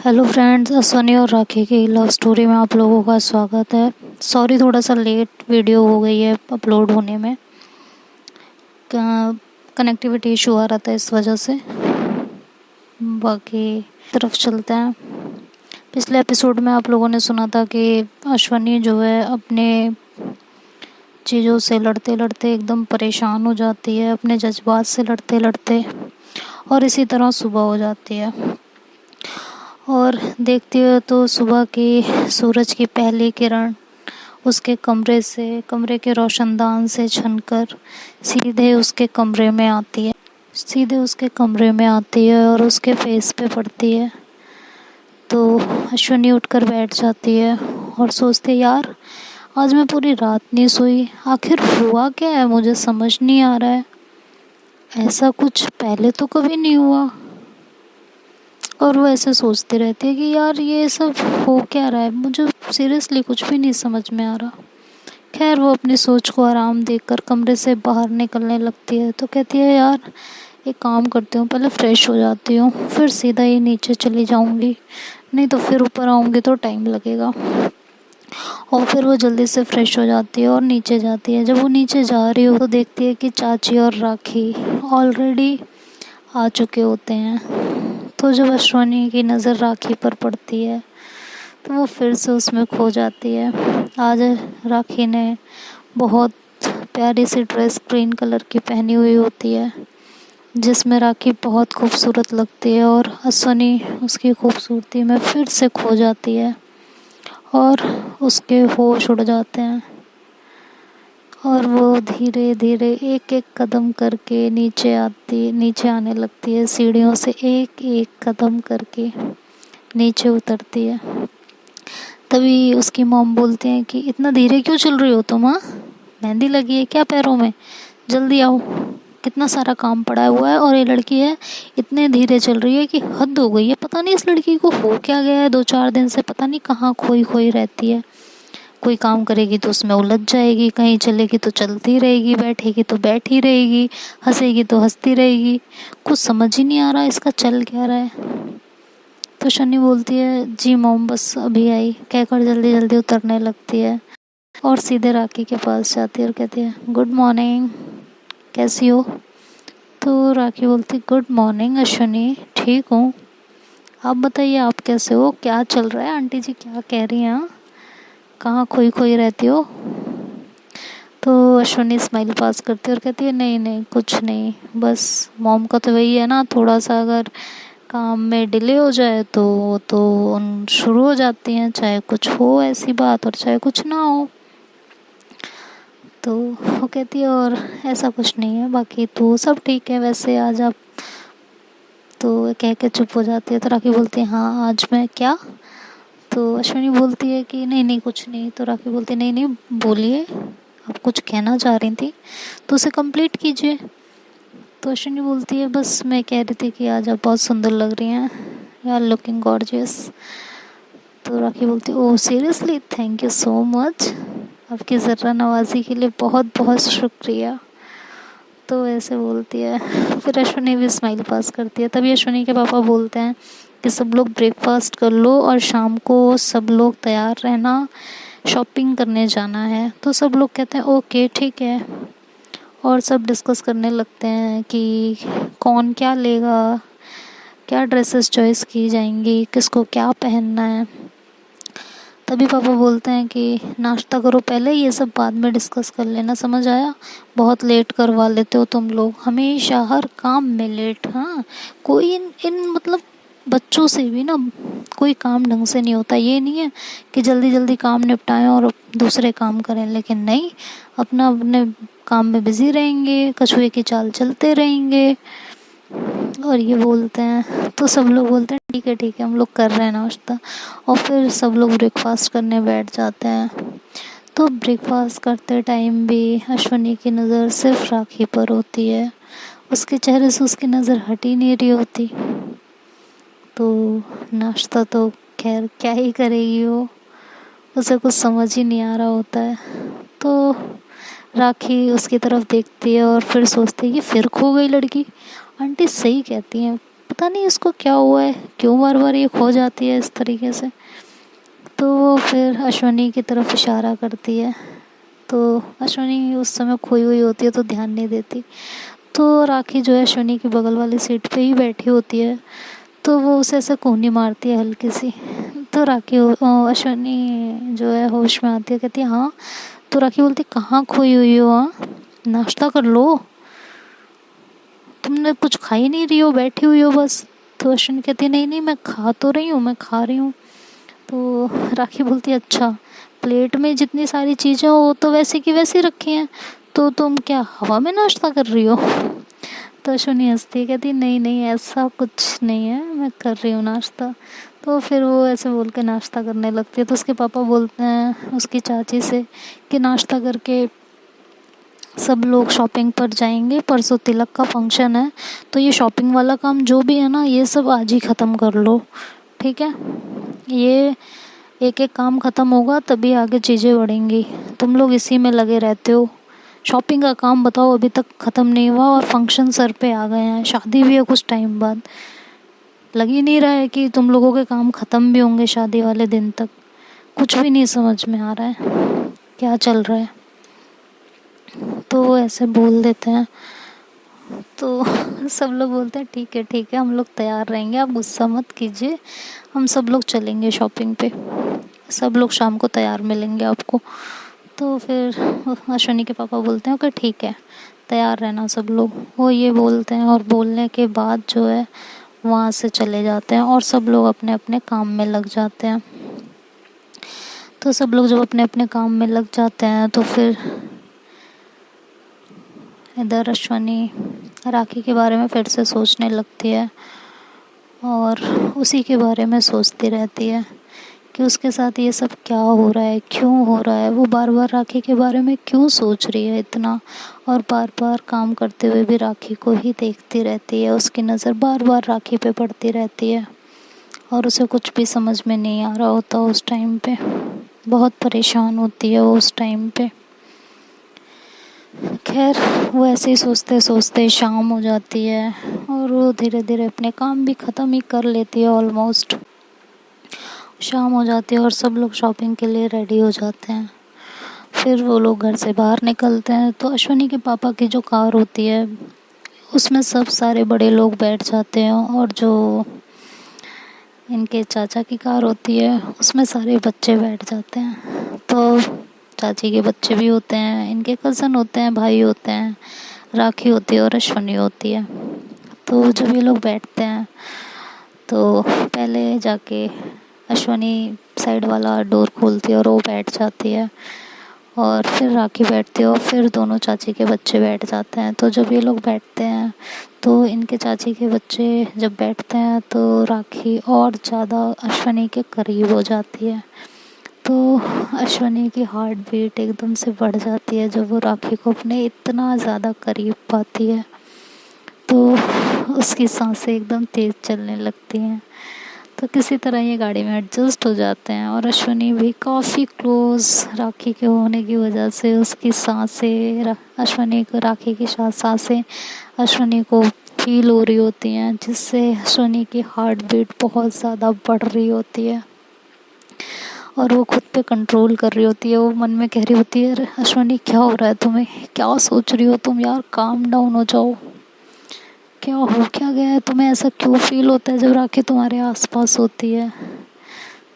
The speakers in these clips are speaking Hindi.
हेलो फ्रेंड्स, सोनी और राखी की लव स्टोरी में आप लोगों का स्वागत है। सॉरी, थोड़ा सा लेट वीडियो हो गई है अपलोड होने में। कनेक्टिविटी इशू आ रहा था, इस वजह से। बाकी तरफ चलते हैं। पिछले एपिसोड में आप लोगों ने सुना था कि अश्वनी जो है अपने चीज़ों से लड़ते लड़ते एकदम परेशान हो जाती है, अपने जज्बात से लड़ते लड़ते, और इसी तरह सुबह हो जाती है। और देखती हो तो सुबह की सूरज की पहली किरण उसके कमरे के रोशनदान से छनकर सीधे उसके कमरे में आती है। और उसके फेस पे पड़ती है। तो अश्विनी उठकर बैठ जाती है और सोचती है, यार आज मैं पूरी रात नहीं सोई, आखिर हुआ क्या है, मुझे समझ नहीं आ रहा है। ऐसा कुछ पहले तो कभी नहीं हुआ। और वो ऐसे सोचती रहती है कि यार ये सब हो क्या रहा है, मुझे सीरियसली कुछ भी नहीं समझ में आ रहा। खैर, वो अपनी सोच को आराम देकर कमरे से बाहर निकलने लगती है। तो कहती है, यार एक काम करती हूँ, पहले फ्रेश हो जाती हूँ, फिर सीधा ही नीचे चली जाऊँगी, नहीं तो फिर ऊपर आऊँगी तो टाइम लगेगा। और फिर वो जल्दी से फ्रेश हो जाती है और नीचे जाती है। जब वो नीचे जा रही हो तो देखती है कि चाची और राखी ऑलरेडी आ चुके होते हैं। तो जब अश्वनी की नज़र राखी पर पड़ती है तो वो फिर से उसमें खो जाती है। आज राखी ने बहुत प्यारी सी ड्रेस ग्रीन कलर की पहनी हुई होती है, जिसमें राखी बहुत खूबसूरत लगती है, और अश्वनी उसकी खूबसूरती में फिर से खो जाती है और उसके होश उड़ जाते हैं। और वो धीरे धीरे एक एक कदम करके नीचे आने लगती है। सीढ़ियों से एक एक कदम करके नीचे उतरती है। तभी उसकी मॉम बोलते हैं कि इतना धीरे क्यों चल रही हो तुम? हाँ, मेहंदी लगी है क्या पैरों में? जल्दी आओ, कितना सारा काम पड़ा हुआ है। और ये लड़की है, इतने धीरे चल रही है कि हद हो गई है। पता नहीं इस लड़की को हो क्या गया है, 2-4 दिन से पता नहीं कहाँ खोई खोई रहती है। कोई काम करेगी तो उसमें उलझ जाएगी, कहीं चलेगी तो चलती रहेगी, बैठेगी तो बैठी रहेगी, हंसेगी तो हंसती रहेगी। कुछ समझ ही नहीं आ रहा इसका चल क्या रहा है। तो शनी बोलती है, जी मॉम बस अभी आई, कहकर जल्दी जल्दी उतरने लगती है और सीधे राखी के पास जाती है और कहती है, गुड मॉर्निंग, कैसी हो? तो राखी बोलती, गुड मॉर्निंग अश्वनी, ठीक हूँ, आप बताइए आप कैसे हो, क्या चल रहा है, आंटी जी क्या कह रही हैं, कहाँ खोई खोई रहती हो? तो अश्वनी स्माइल पास करती है और कहती है, नहीं नहीं कुछ नहीं, बस मॉम का तो वही है ना, थोड़ा सा अगर काम में डिले हो जाए तो शुरू हो जाती हैं, चाहे कुछ हो ऐसी बात और चाहे कुछ ना हो। तो वो कहती है, और ऐसा कुछ नहीं है, बाकी तो सब ठीक है वैसे, आज आप। तो कह के चुप हो जाती है। तो राखी बोलती है, हाँ आज मैं क्या? तो अश्विनी बोलती है कि नहीं नहीं कुछ नहीं। तो राखी बोलती है, नहीं नहीं बोलिए, आप कुछ कहना चाह रही थी तो उसे कंप्लीट कीजिए। तो अश्विनी बोलती है, बस मैं कह रही थी कि आज आप बहुत सुंदर लग रही हैं, यू आर लुकिंग गॉर्जियस। तो राखी बोलती है, oh seriously, thank you so much, आपकी ज़र्रा नवाजी के लिए बहुत बहुत शुक्रिया। तो ऐसे बोलती है। फिर अश्विनी भी स्माइल पास करती है। तभी अश्विनी के पापा बोलते हैं कि सब लोग ब्रेकफास्ट कर लो और शाम को सब लोग तैयार रहना, शॉपिंग करने जाना है। तो सब लोग कहते हैं ओके ठीक है, और सब डिस्कस करने लगते हैं कि कौन क्या लेगा, क्या ड्रेसेस चॉइस की जाएंगी, किसको क्या पहनना है। तभी पापा बोलते हैं कि नाश्ता करो पहले, ये सब बाद में डिस्कस कर लेना, समझ आया? बहुत लेट करवा लेते हो तुम लोग, हमेशा हर काम में लेट। हाँ, कोई इन मतलब बच्चों से भी ना कोई काम ढंग से नहीं होता। ये नहीं है कि जल्दी जल्दी काम निपटाएं और दूसरे काम करें, लेकिन नहीं, अपना अपने काम में बिजी रहेंगे, कछुए की चाल चलते रहेंगे। और ये बोलते हैं, तो सब लोग बोलते हैं ठीक है हम लोग कर रहे हैं नाश्ता। और फिर सब लोग ब्रेकफास्ट करने बैठ जाते हैं। तो ब्रेकफास्ट करते टाइम भी अश्वनी की नज़र सिर्फ राखी पर होती है, उसके चेहरे से उसकी नज़र हट ही नहीं रही होती। तो नाश्ता तो खैर क्या ही करेगी वो, उसे कुछ समझ ही नहीं आ रहा होता है। तो राखी उसकी तरफ देखती है और फिर सोचती है कि फिर खो गई लड़की। आंटी सही कहती हैं, पता नहीं इसको क्या हुआ है, क्यों बार बार ये खो जाती है इस तरीके से। तो वो फिर अश्वनी की तरफ इशारा करती है। तो अश्वनी उस समय खोई हुई होती है तो ध्यान नहीं देती। तो राखी जो है अश्वनी की बगल वाली सीट पे ही बैठी होती है। तो वो उसे ऐसे कोहनी मारती है हल्की सी। तो अश्वनी जो है होश में आती है, कहती है हाँ। तो राखी बोलती कहाँ खोई हुई हो, हाँ नाश्ता कर लो, तुमने कुछ खा ही नहीं रही हो, बैठी हुई हो बस। तो अश्विनी कहती है नहीं नहीं मैं खा तो रही हूँ, मैं खा रही हूँ। तो राखी बोलती है अच्छा, प्लेट में जितनी सारी चीज़ें वो तो वैसे की वैसी रखी हैं, तो तुम क्या हवा में नाश्ता कर रही हो। तो अश्विनी हंसती है, कहती नहीं नहीं ऐसा कुछ नहीं है, मैं कर रही हूँ नाश्ता। तो फिर वो ऐसे बोल के नाश्ता करने लगती है। तो उसके पापा बोलते हैं उसकी चाची से कि नाश्ता करके सब लोग शॉपिंग पर जाएंगे, परसों तिलक का फंक्शन है, तो ये शॉपिंग वाला काम जो भी है ना ये सब आज ही ख़त्म कर लो, ठीक है। ये एक एक काम ख़त्म होगा तभी आगे चीज़ें बढ़ेंगी, तुम लोग इसी में लगे रहते हो। शॉपिंग का काम बताओ अभी तक ख़त्म नहीं हुआ और फंक्शन सर पे आ गए हैं, शादी भी है कुछ टाइम बाद। लग ही नहीं रहा है कि तुम लोगों के काम ख़त्म भी होंगे शादी वाले दिन तक। कुछ भी नहीं समझ में आ रहा है क्या चल रहा है। तो वो ऐसे बोल देते हैं। तो सब लोग बोलते हैं ठीक है हम लोग तैयार रहेंगे, आप गुस्सा मत कीजिए, हम सब लोग चलेंगे शॉपिंग पे, सब लोग शाम को तैयार मिलेंगे आपको। तो फिर अश्विनी के पापा बोलते हैं कि ठीक है तैयार रहना सब लोग। वो ये बोलते हैं और बोलने के बाद जो है वहाँ से चले जाते हैं और सब लोग अपने अपने काम में लग जाते हैं। तो सब लोग जब अपने अपने काम में लग जाते हैं तो फिर इधर अश्वनी राखी के बारे में फिर से सोचने लगती है और उसी के बारे में सोचती रहती है कि उसके साथ ये सब क्या हो रहा है, क्यों हो रहा है। वो बार बार राखी के बारे में क्यों सोच रही है इतना, और बार बार काम करते हुए भी राखी को ही देखती रहती है। उसकी नज़र बार बार राखी पे पड़ती रहती है और उसे कुछ भी समझ में नहीं आ रहा होता उस टाइम पे। बहुत परेशान होती है वो उस टाइम पे। खैर वो ऐसे ही सोचते सोचते शाम हो जाती है और वो धीरे धीरे अपने काम भी ख़त्म ही कर लेती है ऑलमोस्ट। शाम हो जाती है और सब लोग शॉपिंग के लिए रेडी हो जाते हैं। फिर वो लोग घर से बाहर निकलते हैं तो अश्वनी के पापा की जो कार होती है उसमें सब सारे बड़े लोग बैठ जाते हैं और जो इनके चाचा की कार होती है उसमें सारे बच्चे बैठ जाते हैं। तो चाची के बच्चे भी होते हैं, इनके कज़न होते हैं, भाई होते हैं, राखी होती है और अश्वनी होती है। तो जब ये लोग बैठते हैं तो पहले जाके अश्वनी साइड वाला डोर खोलती है और वो बैठ जाती है और फिर राखी बैठती है और फिर दोनों चाची के बच्चे बैठ जाते हैं। तो जब ये लोग बैठते हैं तो इनके चाची के बच्चे जब बैठते हैं तो राखी और ज़्यादा अश्वनी के करीब हो जाती है। तो अश्वनी की हार्ट बीट एकदम से बढ़ जाती है जब वो राखी को अपने इतना ज़्यादा करीब पाती है। तो उसकी सांसें एकदम तेज़ चलने लगती हैं। तो किसी तरह ये गाड़ी में एडजस्ट हो जाते हैं और अश्वनी भी काफ़ी क्लोज़ राखी के होने की वजह से उसकी सांसें अश्वनी को राखी की सांसें अश्वनी को फील हो रही होती हैं, जिससे अश्वनी की हार्ट बीट बहुत ज़्यादा बढ़ रही होती है और वो खुद पे कंट्रोल कर रही होती है। वो मन में कह रही होती है अरे अश्वनी क्या हो रहा है तुम्हें, क्या सोच रही हो तुम यार, काम डाउन हो जाओ, क्या हो क्या गया है तुम्हें, ऐसा क्यों फील होता है जब राखी तुम्हारे आसपास होती है।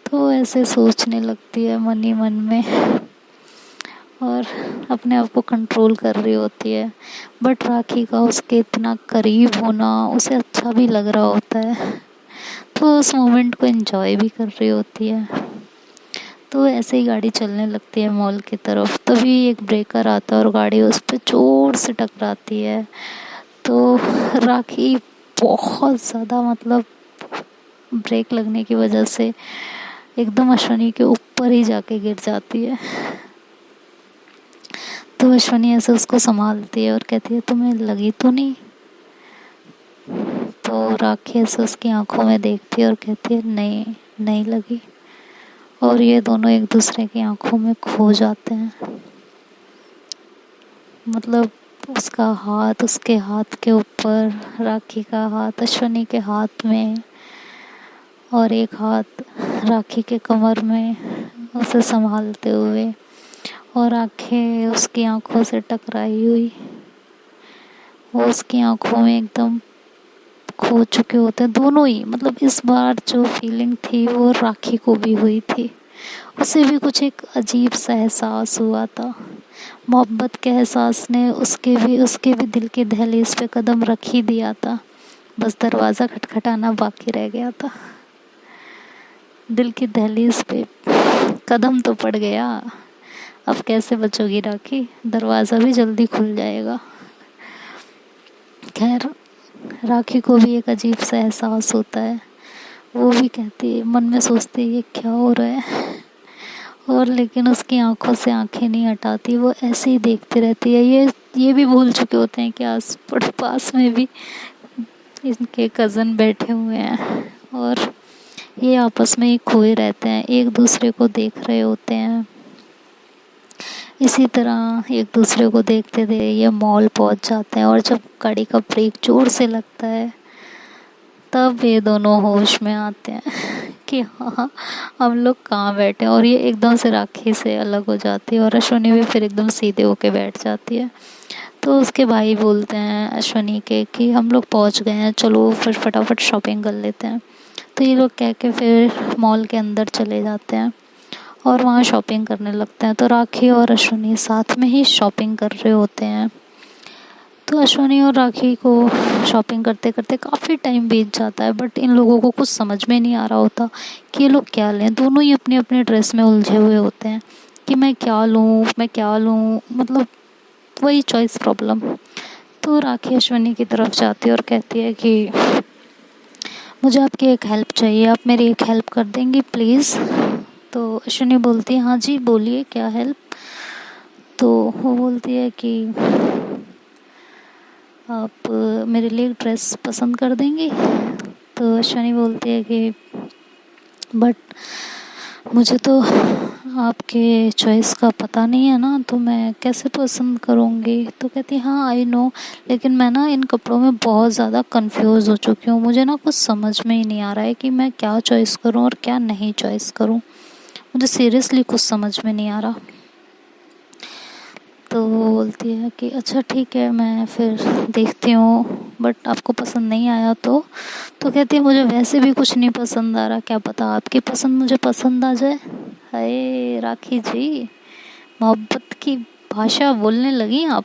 तो ऐसे सोचने लगती है मन ही मन में और अपने आप को कंट्रोल कर रही होती है। बट राखी का उसके इतना करीब होना उसे अच्छा भी लग रहा होता है, तो उस मोमेंट को एंजॉय भी कर रही होती है। तो ऐसे ही गाड़ी चलने लगती है मॉल की तरफ। तभी एक ब्रेकर आता है और गाड़ी उस पर जोर से टकराती है। तो राखी बहुत ज़्यादा मतलब ब्रेक लगने की वजह से एकदम अश्वनी के ऊपर ही जाके गिर जाती है। तो अश्वनी ऐसे उसको संभालती है और कहती है तुम्हें लगी तो नहीं। तो राखी ऐसे उसकी आंखों में देखती है और कहती है नहीं नहीं लगी। और ये दोनों एक दूसरे की आंखों में खो जाते हैं। मतलब उसका हाथ उसके हाथ के ऊपर, राखी का हाथ अश्विनी के हाथ में, और एक हाथ राखी के कमर में उसे संभालते हुए, और आंखें उसकी आंखों से टकराई हुई। वो उसकी आंखों में एकदम खो चुके होते हैं दोनों ही। मतलब इस बार जो फीलिंग थी वो राखी को भी हुई थी। उसे भी कुछ एक अजीब सा एहसास हुआ था। मोहब्बत के एहसास ने उसके भी दिल की दहलीज पे कदम रख ही दिया था। बस दरवाज़ा खटखटाना बाकी रह गया था। दिल की दहलीज पे कदम तो पड़ गया, अब कैसे बचोगी राखी? दरवाज़ा भी जल्दी खुल जाएगा। खैर, राखी को भी एक अजीब सा एहसास होता है। वो भी कहती है, मन में सोचती है ये क्या हो रहा है, और लेकिन उसकी आंखों से आंखें नहीं हटाती। वो ऐसे ही देखती रहती है। ये भी भूल चुके होते हैं कि आस पास में भी इनके कज़न बैठे हुए हैं, और ये आपस में ही खोए रहते हैं, एक दूसरे को देख रहे होते हैं। इसी तरह एक दूसरे को देखते देखते ये मॉल पहुंच जाते हैं, और जब गाड़ी का ब्रेक जोर से लगता है तब ये दोनों होश में आते हैं कि हाँ, हम लोग कहाँ बैठे हैं। और ये एकदम से राखी से अलग हो जाती है, और अश्विनी भी फिर एकदम सीधे होके बैठ जाती है। तो उसके भाई बोलते हैं अश्विनी के कि हम लोग पहुँच गए हैं, चलो फिर फटाफट शॉपिंग कर लेते हैं। तो ये लोग कह के फिर मॉल के अंदर चले जाते हैं और वहाँ शॉपिंग करने लगते हैं। तो राखी और अश्विनी साथ में ही शॉपिंग कर रहे होते हैं। तो अश्विनी और राखी को शॉपिंग करते करते काफ़ी टाइम बीत जाता है, बट इन लोगों को कुछ समझ में नहीं आ रहा होता कि ये लोग क्या लें। दोनों ही अपने अपने ड्रेस में उलझे हुए होते हैं कि मैं क्या लूँ, मतलब वही चॉइस प्रॉब्लम। तो राखी अश्विनी की तरफ जाती है और कहती है कि मुझे आपकी एक हेल्प चाहिए, आप मेरी एक हेल्प कर देंगी प्लीज़? तो अश्विनी बोलती है हाँ जी बोलिए क्या हेल्प। तो वो बोलती है कि आप मेरे लिए एक ड्रेस पसंद कर देंगी? तो अश्विनी बोलती है कि बट मुझे तो आपके चॉइस का पता नहीं है ना, तो मैं कैसे पसंद करूँगी? तो कहती है हाँ आई नो, लेकिन मैं ना इन कपड़ों में बहुत ज़्यादा कंफ्यूज हो चुकी हूँ। मुझे ना कुछ समझ में ही नहीं आ रहा है कि मैं क्या चॉइस करूँ और क्या नहीं चॉइस करूँ। मुझे सीरियसली कुछ समझ में नहीं आ रहा। तो वो बोलती है कि अच्छा ठीक है मैं फिर देखती हूँ, बट आपको पसंद नहीं आया तो कहती है मुझे वैसे भी कुछ नहीं पसंद आ रहा, क्या पता आपकी पसंद मुझे पसंद आ जाए। हाय राखी जी, मोहब्बत की भाषा बोलने लगी आप।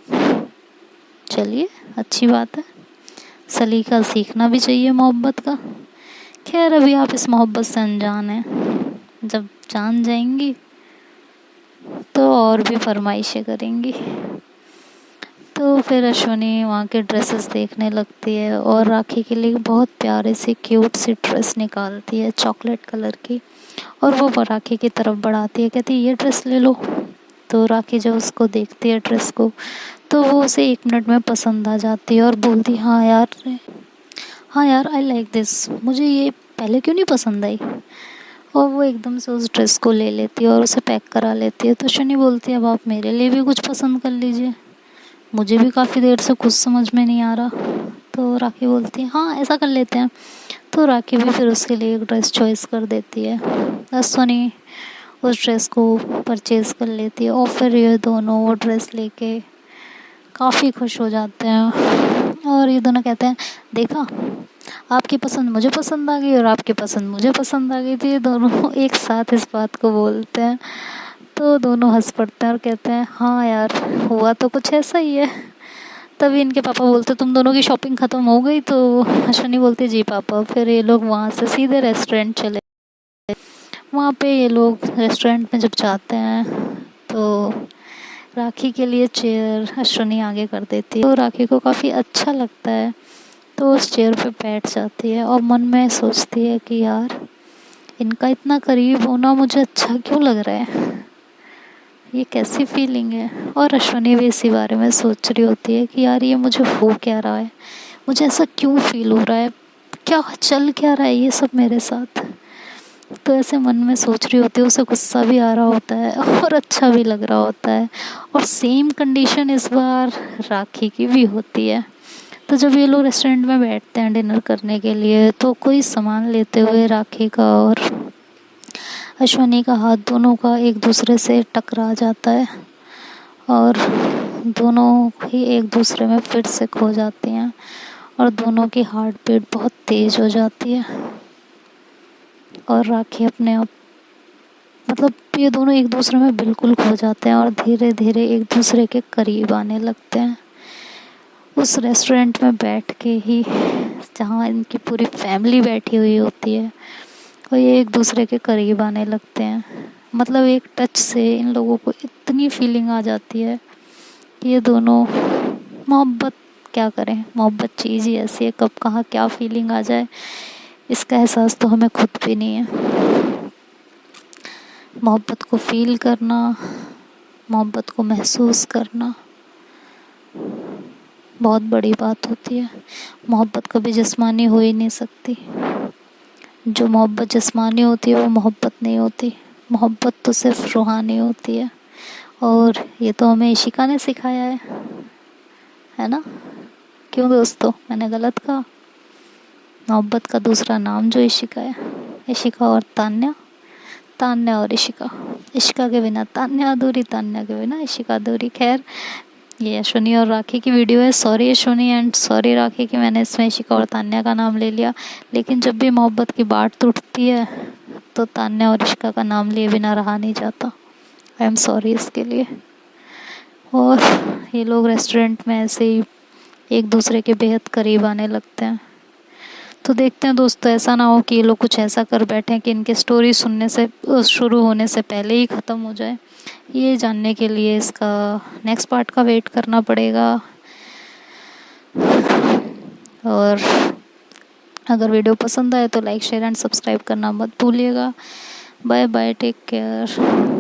चलिए अच्छी बात है, सलीका सीखना भी चाहिए मोहब्बत का। खैर अभी आप इस मोहब्बत से अनजान हैं, जब जान जाएंगी तो और भी फरमाइशें करेंगी। तो फिर अश्विनी वहाँ के ड्रेसेस देखने लगती है और राखी के लिए बहुत प्यारे सी क्यूट सी ड्रेस निकालती है चॉकलेट कलर की, और वो राखी की तरफ बढ़ाती है, कहती है ये ड्रेस ले लो। तो राखी जब उसको देखती है ड्रेस को तो वो उसे 1 मिनट में पसंद आ जाती है और बोलती हाँ यार आई लाइक दिस, मुझे ये पहले क्यों नहीं पसंद आई। और वो एकदम से उस ड्रेस को ले लेती है और उसे पैक करा लेती है। तो शनि बोलती है अब आप मेरे लिए भी कुछ पसंद कर लीजिए, मुझे भी काफ़ी देर से कुछ समझ में नहीं आ रहा। तो राखी बोलती है हाँ ऐसा कर लेते हैं। तो राखी भी फिर उसके लिए एक ड्रेस चॉइस कर देती है। अश्विनी उस ड्रेस को परचेज़ कर लेती है और फिर ये दोनों वो ड्रेस लेके काफ़ी खुश हो जाते हैं। और ये दोनों कहते हैं देखा, आपकी पसंद मुझे पसंद आ गई और आपकी पसंद मुझे पसंद आ गई। तो ये दोनों एक साथ इस बात को बोलते हैं। तो दोनों हंस पड़ते हैं और कहते हैं हाँ यार हुआ तो कुछ ऐसा ही है। तभी इनके पापा बोलते तुम दोनों की शॉपिंग ख़त्म हो गई? तो अश्विनी बोलती जी पापा। फिर ये लोग वहाँ से सीधे रेस्टोरेंट चले। वहाँ पे ये लोग रेस्टोरेंट में जब जाते हैं तो राखी के लिए चेयर अश्विनी आगे कर देती है। तो राखी को काफ़ी अच्छा लगता है, तो उस चेयर पे बैठ जाती है और मन में सोचती है कि यार इनका इतना करीब होना मुझे अच्छा क्यों लग रहा है, ये कैसी फीलिंग है। और अश्विनी भी इसी बारे में सोच रही होती है कि यार ये मुझे हो क्या रहा है, मुझे ऐसा क्यों फील हो रहा है, क्या चल क्या रहा है ये सब मेरे साथ। तो ऐसे मन में सोच रही होती है, उसे गुस्सा भी आ रहा होता है और अच्छा भी लग रहा होता है। और सेम कंडीशन इस बार राखी की भी होती है। तो जब ये लोग रेस्टोरेंट में बैठते हैं डिनर करने के लिए, तो कोई सामान लेते हुए राखी का और अश्वनी का हाथ दोनों का एक दूसरे से टकरा जाता है और दोनों ही एक दूसरे में फिर से खो जाती हैं और दोनों की हार्ट बीट बहुत तेज़ हो जाती है। और राखी अपने आप, मतलब ये दोनों एक दूसरे में बिल्कुल खो जाते हैं और धीरे धीरे एक दूसरे के करीब आने लगते हैं। उस रेस्टोरेंट में बैठ के ही, जहाँ इनकी पूरी फैमिली बैठी हुई होती है, और ये एक दूसरे के करीब आने लगते हैं। मतलब एक टच से इन लोगों को इतनी फीलिंग आ जाती है कि ये दोनों, मोहब्बत क्या करें, मोहब्बत चीज़ ही ऐसी है, कब कहाँ क्या फीलिंग आ जाए इसका एहसास तो हमें खुद भी नहीं है। मोहब्बत को फील करना, मोहब्बत को महसूस करना बहुत बड़ी बात होती है। मोहब्बत कभी जिस्मानी हो ही नहीं सकती। जो मोहब्बत जिस्मानी होती है वो मोहब्बत नहीं होती। मोहब्बत तो सिर्फ रूहानी होती है। और ये तो हमें इशिका ने सिखाया है ना? क्यों दोस्तों, मैंने गलत कहा? मोहब्बत का दूसरा नाम जो इशिका है, इशिका और तान्या, तान्या और इशिका। इशिका के बिना तान्या अधूरी, तान्या के बिना इशिका अधूरी। खैर, ये अश्वनी और राखी की वीडियो है। सॉरी अश्वनी एंड सॉरी राखी कि मैंने इसमें इशिका और तान्या का नाम ले लिया। लेकिन जब भी मोहब्बत की बात टूटती है तो तान्या और इशिका का नाम लिए बिना रहा नहीं जाता। आई एम सॉरी इसके लिए। और ये लोग रेस्टोरेंट में ऐसे ही एक दूसरे के बेहद करीब आने लगते हैं। तो देखते हैं दोस्तों, ऐसा ना हो कि ये लोग कुछ ऐसा कर बैठें कि इनकी स्टोरी सुनने से, शुरू होने से पहले ही ख़त्म हो जाए। ये जानने के लिए इसका नेक्स्ट पार्ट का वेट करना पड़ेगा। और अगर वीडियो पसंद आए तो लाइक शेयर एंड सब्सक्राइब करना मत भूलिएगा। Bye bye, take care.